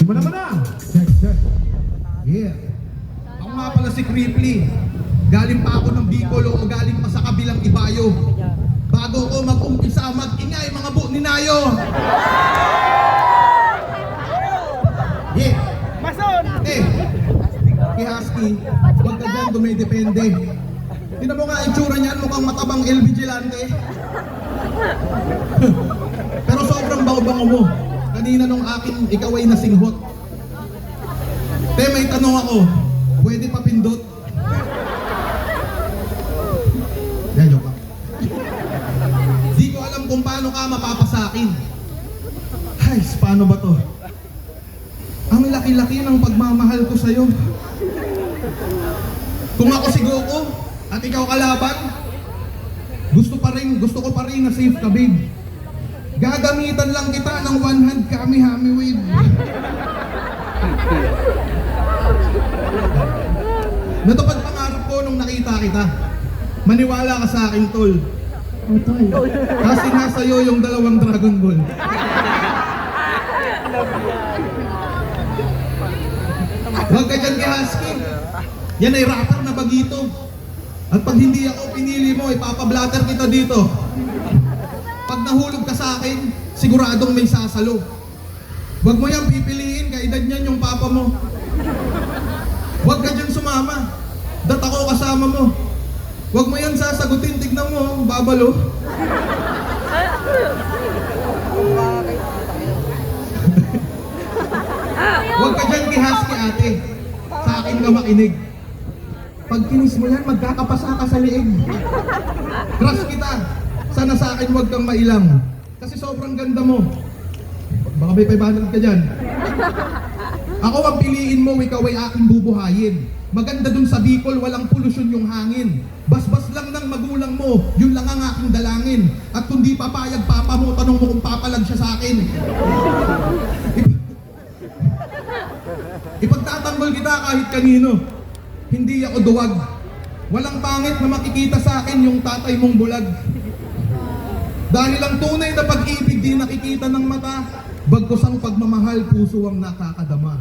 Di mo naman na. Check, check. Yeah. Ako nga pala si Cripply. Galing pa ako ng Bicol o galing pa sa kabilang Ibayo. Bago ko mag-umpisa, mag-ingay mga ninayo. Yeah. Kay Husky, huwag ka dyan dumidepende. Tignan mo nga itsura niyan, mukhang matabang El Vigilante. Pero sobrang bango-bango mo. Kanina nung akin, ikaw ay nasinghot. Te, may tanong ako. Pwede pa pindot? Yan, joke lang. Di ko alam kung paano ka mapapasakin. Ay, paano ba to? Ang laki-laki ng pagmamahal ko sa'yo. Kung ako si Goku at ikaw kalaban, gusto ko pa rin na safe ka, babe. Gagamitan lang kita ng one hand kami-hami wave. Natupad pangarap ko nung nakita kita. Maniwala ka sa akin, tol. Oh, tol. Kasi nasa iyo yung 2 Dragon Ball. Huwag ka dyan kay Husky. Yan ay rapper na bagito. At pag hindi ako pinili mo, ipapablatter kita dito. Pag nahulog ka sa akin, siguradong may sasalo. Huwag mo yan pipiliin, kaedad niyan yung papa mo. Huwag ka dyan sumama. Dat ako kasama mo. Huwag mo yan sasagutin, tignan mo, babalo. Huwag ka dyan kay Husky, ate. Sa akin ka makinig. Pag kinis mo yan, magkakapasa ka sa liig. Crush kita. Sana sa akin huwag kang mailang. Kasi sobrang ganda mo. Baka may 500 ka dyan. Ako ang piliin mo, ikaw ay aking bubuhayin. Maganda dun sa Bicol, walang polusyon yung hangin. Basbas lang ng magulang mo, yun lang ang aking dalangin. At kung di papayag papa mo, tanong mo kung papalag siya sa akin. Ipagtatanggol kita kahit kanino. Hindi ako duwag. Walang pangit na makikita sa akin yung tatay mong bulag. Dahil ang tunay na pag-ibig di nakikita ng mata, bagkus ang pagmamahal, puso ang nakakadama.